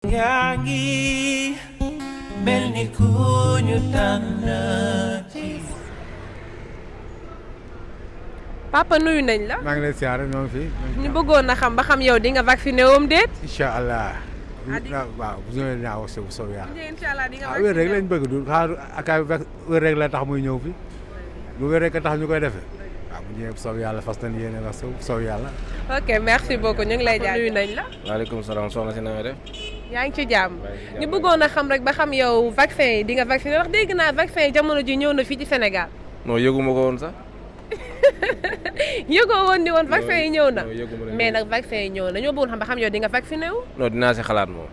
yaa ngi mel ni ku ñu tànn ci. papa nuyu nañ la. maa ngi lay siyaare ñoo ngi fi. ñu bëggoon a xam ba xam yow di nga vacciné woom déet. incha allah. waaw bu ñëwee dinaa wax bu soobee yàlla. incha allah di nga ah wér rek lañ bëgg du xaar ak wér rek la tax muy ñëw fi bu wér rek a tax ñu koy defee waaw bu ñëwee bu soobee yàlla fas nañ yéene wax bu soobee yàlla. ok merci beaucoup ñu ngi lay jaay nuyu nañ la. waaleykum salaam soxna si na nga def. yaa ngi ci jàmm ñu bëggoon a xam rek ba xam yow vaccin yi di nga vacciné ndax dégg naa vaccin yi jamono ji ñëw na fii ci Sénégal. non yëguma ko woon sax. yëgoo woon ni woon vaccin yi ñëw na. yëguma ne mais nag vaccin yi ñëw na ñoo bëggoon xam ba xam yow di nga vacciné wu. non dinaa si xalaat moom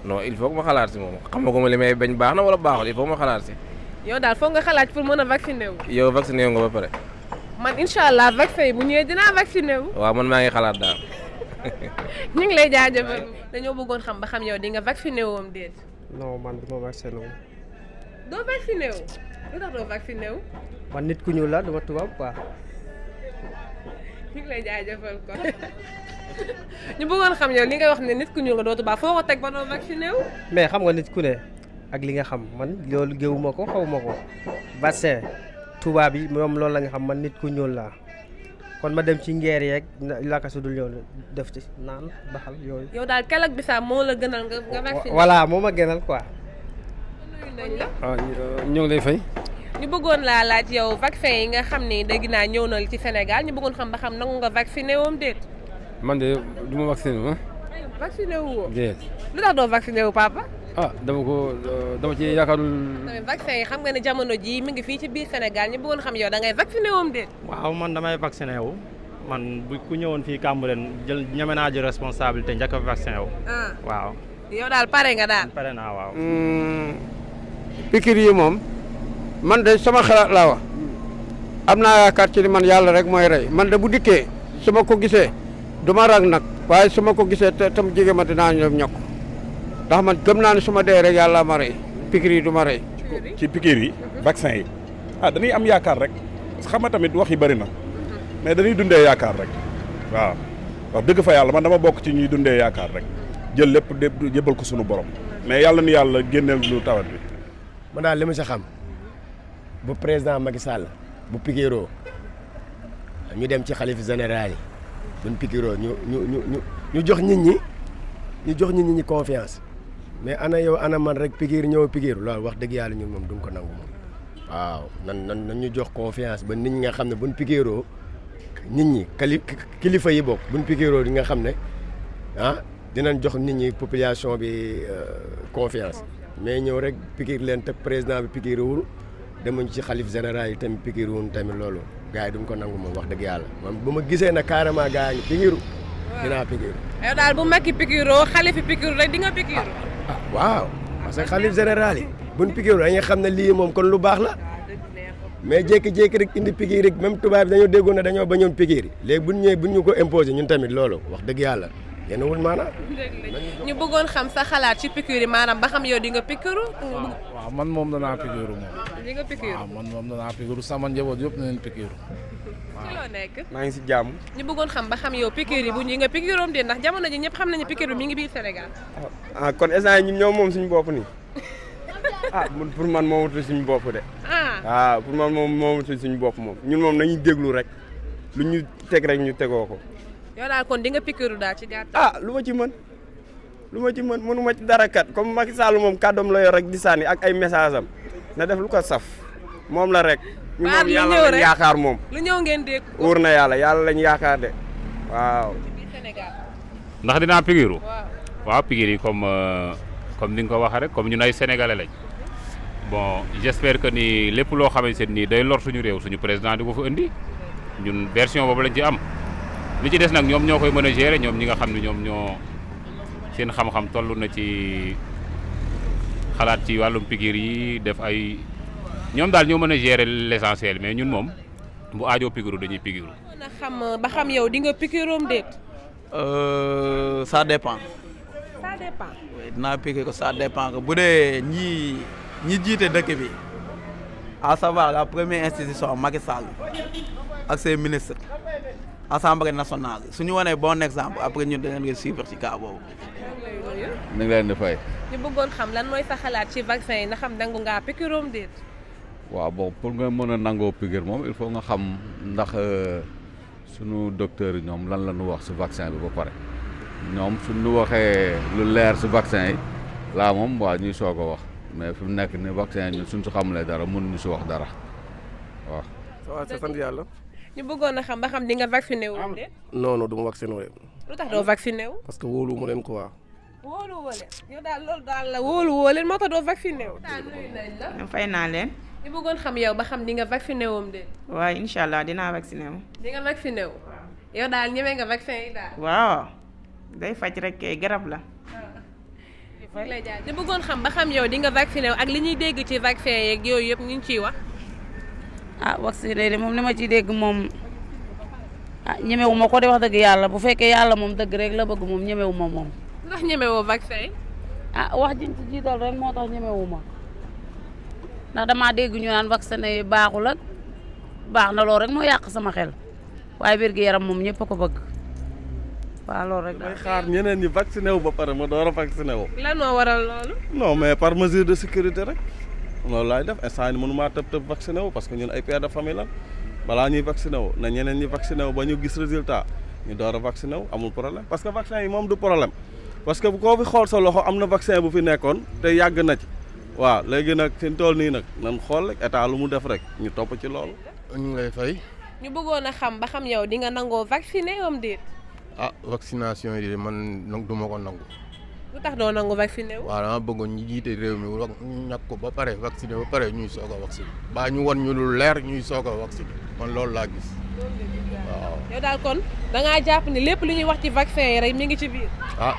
non il faut que ma xalaat si moom xamaguma li may bañ baax na wala baaxul il faut ma xalaat si. yow daal foog nga xalaat pour mën a vacciné wu. yow vacciné wu nga ba pare. man incha allah vaccin yi bu ñëwee dinaa vacciné wu. waaw man maa ngi xalaat daal. ñu ngi lay jaajëfal dañoo bëggoon xam ba xam yow di nga vacciné wu am déet. non man du ma vacciné wu. doo vacciné wu lu tax doo vacciné wu. man nit ku ñuul la dama tubaab quoi. ñu ngi lay jaajëfal ko ñu bëggoon xam yow li ngay wax ne nit ku ñuul nga doo tubaab foo ko teg ba doo vacciné wu. mais xam nga nit ku ne ak li nga xam man loolu géewuma ko xaw ma ko. vaccin tubaab yi moom loolu la nga xam man nit ku ñuul laa kon ma dem ci ngeer yeeg laka su dul ñëw def ci naan baxal yooyu. yow daal kelak bi sax moo la gënal nga vacciné. voilà moo ma gënal quoi. nuyu nañ la. waaw ñoo ngi lay fay. ñu bëggoon laa laaj yow vaccin yi nga xam ni dégg naa ñëw na ci Sénégal ñu bëggoon xam ba xam nangu nga vacciné woom déet. man de du ma vacciné wu vacciné wu woo. déet. lu tax doo vacciné wu papa. dama ci yaakaarul. tamit vaccin yi xam nga ne jamono jii mi ngi fii ci biir Sénégal ñu bëggoon xam yow da ngay vacciné woom déet. waaw man damay vacciné wu man bu ku ñëwoon fii Cambérène jël ñeme naa jël responsabilité njëkk a vacciné wu. waaw. yow daal pare nga daal. pare naa waaw. piqûre yi moom man de sama xalaat laa wax am naa yaakaar ci ni man yàlla rek mooy rey man de bu dikkee su ma ko gisee du ma rag nag waaye su ma ko gisee te tam jege ma dinaa ñëw ñàkk ndax man gëm naa ne su ma dee rek yàlla ma rey piqûre yi du ma rey. ci piqûre yi vaccin yi dañuy am yaakaar rek xam nga tamit wax yi bëri na mais dañuy dundee yaakaar rek waaw wax dëgg fa yàlla man dama bokk ci ñuy dundee yaakaar rek jël lépp jébal ko sunu borom mais yàlla ni yàlla génneel lu tawat bi. man daal li ma si xam bu président Macky Sall bu piqûroo ñu dem ci xalif général yi buñ piqûroo ñu jox nit ñi confiance mais ana yow ana man rek piqûre ñëw piqûre loolu wax dëgg yàlla ñun moom duñ ko nangu moom waaw nan ñu jox confiance ba nit ñi nga xam ne buñ piqûroo nit ñi kilifa yi bokk buñ piqûroo di nga xam ne dinañ jox nit ñi population bi confiance mais ñëw rek piqûre leen te président bi piqûre wul demuñ ci xalif général yi tamit piqûre wuñ tamit loolu gars yi duñ ko nangu moom wax dëgg yàlla man bu ma gisee na carrément gars yi piqûre dinaa piqûre. yow daal bu Macky piqûroo xalif yi piqûre rek di nga piqûre. waaw parce que xalif général yi buñ piqûre dañuy xam ne lii moom kon lu baax la mais jékki-jékki rek indi piqûre rek même tubaab bi dañoo déggoon ne dañoo bañoon piqûre yi léegi buñ ñëwee buñ ñu ko imposé ñun tamit loolu wax dëgg yàlla yéen wul maanaam. ñu bëggoon xam sa xalaat ci piqûre yi maanaam ba xam yow di nga piqûre. waaw man moom danaa piqûre moom. di nga piqûre waaw man moom danaa piqûre sama njaboot yëpp na leen piqûre. ci loo nekk. maa ngi si jàmm. ñu bëggoon xam ba xam yow piqûre yi bu ñu nga piqûre am de ndax jamono ji ñëpp xam nañu piqûre bi mi ngi biir Sénégal. kon instant yii ñun ñoo moom suñu bopp nii pour man moomatul suñu bopp de. waaw pour man moom moomatul suñu bopp moom ñun moom nañuy déglu rek lu ñu teg rek ñu tegoo ko. yow daal kon di nga piqûre daal ci gàttal. lu ma ci mën mënu ma ci dara kat comme Macky Sall moom kàddoom la yor rek di sànni ak ay message am na def lu ko saf moom la rek. ñu moom yàlla lañ yaakaar moom. lu ñëw ngeen dégg. wóor na yàlla lañ yaakaar de waaw. ndax dinaa piqûre. waaw piqûre yi comme ni nga ko waxee rek comme ñun ay sénégalais lañ bon j'espère que ni lépp loo xamante ni day lor suñu réew suñu président di ko fa indi ñun version boobu lañ ci am. li ci des nag ñoom ñoo koy mën a gérer ñoom ñi nga xam ne ñoom ñoo seen xam-xam toll na ci xalaat ci wàllum piqûre yi def ay ñoom daal ñoo mën a gérer l'essentiel mais ñun moom bu aajoo piqûre dañuy piqûre. mën a xam ba xam yow di nga piqûre am déet. Ça dépend. ça dépend. oui dinaa piqûre ko ça dépend que bu dee ñi jiite dëkk bi à savoir la première institution Macky Sall ak ses ministres. Assemblée nationale su ñu wanee bon exemple après ñun da ngeen koy suivre ci cas boobu. ñu ngi leen di fay. ñu bëggoon xam lan mooy sa xalaat ci vaccin yi na xam nangu ngaa piqûre déet. waaw bon pour nga mën a nangoo piqûre moom il faut nga xam ndax sunu docteur yi ñoom lan la ñu wax si vaccin bi ba pare ñoom suñu waxee lu leer si vaccin yi laa moom waa ñuy soog a wax mais fi mu nekk ni vaccin yi ñun suñ si xamulee dara mënuñu si wax dara waaw. waaw sant yàlla. ñu bëggoon a xam ba xam di nga vacciné wu de. non non du ma vacciné wu. lu tax doo vacciné wu. parce que wóolu ma leen quoi. wóolu woo leen yow daal loolu daal la wóolu woo leen moo tax doo vacciné wu. daal nuyu nañ la. fay naa leen. ñu bëggoon xam yow ba xam di nga vacciné woom de. waaye incha allah dinaa vacciné wu. di nga vacciné wu. yow daal ñeme nga vaccin yi daal. waaw day faj rek kay garab la. ñu bëggoon xam ba xam yow di nga vacciné wu ak li ñuy dégg ci vaccin yeeg yooyu yëpp ñu ngi ciy wax. ah vacciné de moom li ma ciy dégg moom ah ñemewu ma ko de wax dëgg yàlla bu fekkee yàlla moom dëgg rek la bëgg moom ñemewu ma moom. ndax ñemewoo vaccin yi. ah wax jiñ ci jiital rek moo tax ñemewu ma ndax damaa dégg ñu naan vaccin yi baaxul ak baax na loolu rek moo yàq sama xel waaye wér gi yaram moom ñëpp a ko bëgg waaw loolu rek. damay xaar ñeneen ñi vacciné wu ba pare ma door a vacciné wu. lan moo waral loolu. non mais par mesure de sécurité rek loolu laay def instant yii mënu maa tëb vacciné wu parce que ñun ay père de famille la balaa ñuy vacciné wu na ñeneen ñi vacciné wu ba ñu gis résultat ñu door a vacciné wu amul problème parce que vaccin yi moom du problème parce que koo fi xool sa loxo am na vaccin bu fi nekkoon te yàgg na ci waaw léegi nag fi mu toll nii nag nan xool rek état lu mu def rek ñu topp ci loolu. ñu ngi lay fay. ñu bëggoon a xam ba xam yow di nga nangoo vacciné wam déet. ah vaccination yi de man nag du ma ko nangu. lu tax doo nangu vacciné wu. waaw dama bëggoon ñu jiite réew mi wax ñàkk ko ba pare vacciné ba pare ñuy soog a vacciné baa ñu won ñu lu leer ñuy soog a vacciné man loolu laa gis waaw. yow daal kon da ngaa jàpp ni lépp lu ñuy wax ci vaccin yi rek mi ngi ci biir. ah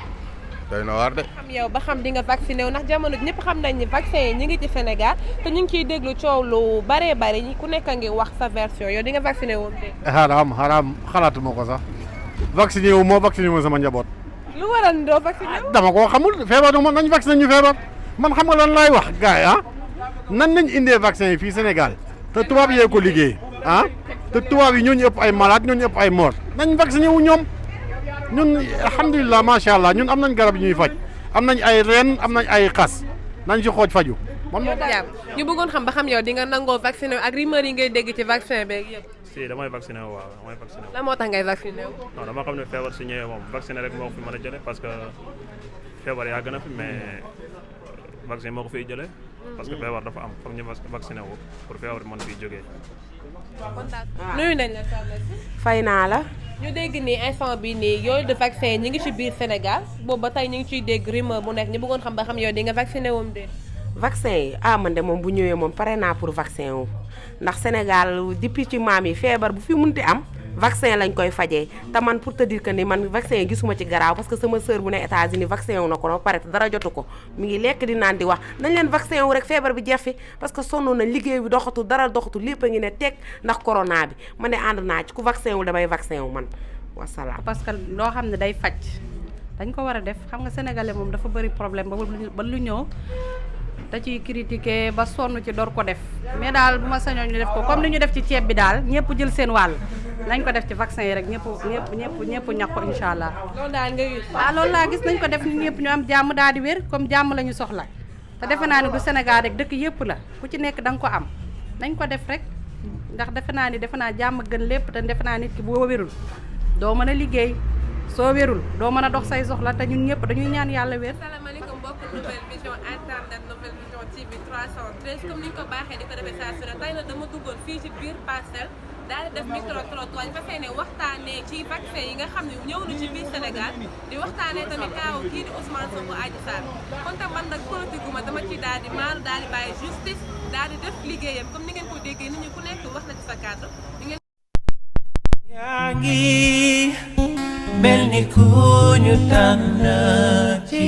doy na waar de. xam yow ba xam di nga vacciné wu ndax jamono ñëpp xam nañ ni vaccin yi ñu ngi ci Sénégal te ñu ngi ciy déglu coow lu baree bari ku nekk a ngi wax sa version yow di nga vacciné woon de. xaraam xalaatuma ko sax vacciné wu moo vacciné wu sama njaboot. lu waral doo vacciné wu. dama koo xamul feebar moom nañ vacciné ñu feebar man xam nga lan laay wax gars yi nan nañ indee vaccin yi fii Sénégal te tubaab yee ko liggéey te tubaab yi ñooñu ëpp ay malade ñooñu ëpp ay mort nañ vacciné wu ñoom ñun alhamdulilah macha allah ñun am nañ garab yu ñuy faj am nañ ay reen am nañ ay xas nañ si xooj faju man moo ñu bëggoon xam ba xam yow di nga nangoo vacciné wu ak rumeur yi ngay dégg ci vaccin beeg yëpp. si damay vacciné wu waaw damay vacciné wu. lan moo tax ngay vacciné wu. non dama xam ne feebar su ñëwee moom vacciné rek moo ko fi mën a jëlee parce que feebar yaa gën a fi mais vaccin moo ko fiy jëlee. parce que feebar dafa am foog ñu vacciné wu pour feebar bi mën fiy jógee. nuyu nañ la fay naa la. ñu dégg nii instant bi nii yooyu de vaccin ñi ngi ci biir Sénégal boobu ba tey ñu ngi ciy dégg rumeur bu nekk ñu bëggoon xam ba xam yow di nga vacciné woon de. vaccin yi man de moom bu ñëwee moom pare naa pour vaccin wu ndax Sénégal depuis ci maam yi feebar bu fi munti am vaccin lañ koy fajee te man pour te dire que ni man vaccin yi gisuma ci garaaw parce que sama sœur bu ne États-Unis vaccin wu na ko ba pare te dara jotu ko mi ngi lekk di naan di wax nañ leen vaccin wu rek feebar bi jeex fi parce que sonn nañ liggéey bi doxatu dara doxatu lépp a ngi ne teg ndax corona bi ma ne ànd naa ci ku vaccin wu damay vaccin wu man wasalaam. parce que loo xam ne day faj dañ ko war a def xam nga sénégalais moom dafa bëri problème ba lu ñëw da ciy critiquer ba sonn ci door ko def mais daal bu ma sañoon ñu def ko comme ni ñu def ci ceeb bi daal ñëpp jël seen wàll nañ ko def ci vaccin yi rek ñëpp ñax ko incha allah. loolu daal nga gis. waaw loolu laa gis nañ ko def ñëpp ñu am jàmm daal di wér comme jàmm la ñu soxla te defe naa ni du Sénégal rek dëkk yëpp la ku ci nekk da nga ko am nañ ko def rek ndax defe naa jàmm gën lépp te defe naa nit ki boo wérul doo mën a liggéey soo wérul doo mën a dox say soxla te ñun ñëpp dañuy ñaan yàlla wér. salaamaaleykum mbokk Nouvelle Vision internet Nouvelle Vision TV 313 comme ni ñu ko baaxee di ko defee saa su ne tey nag dama duggoon fii ci biir Parcelles daal di def micro trottoir ñu fas yéene waxtaanee ci vaccin yi nga xam ne ñëw na ci biir Sénégal di waxtaanee tamit kaaw kii di Ousmane Sonko Adji Sarr kon tam man nag politique gu ma dama ci daal di maanu daal di bàyyi justice daal di def liggéeyam comme ni ngeen ko déggee nit ñi ku nekk wax na ci sa kàddu yaa ngi mel ni ku ñu tànn ci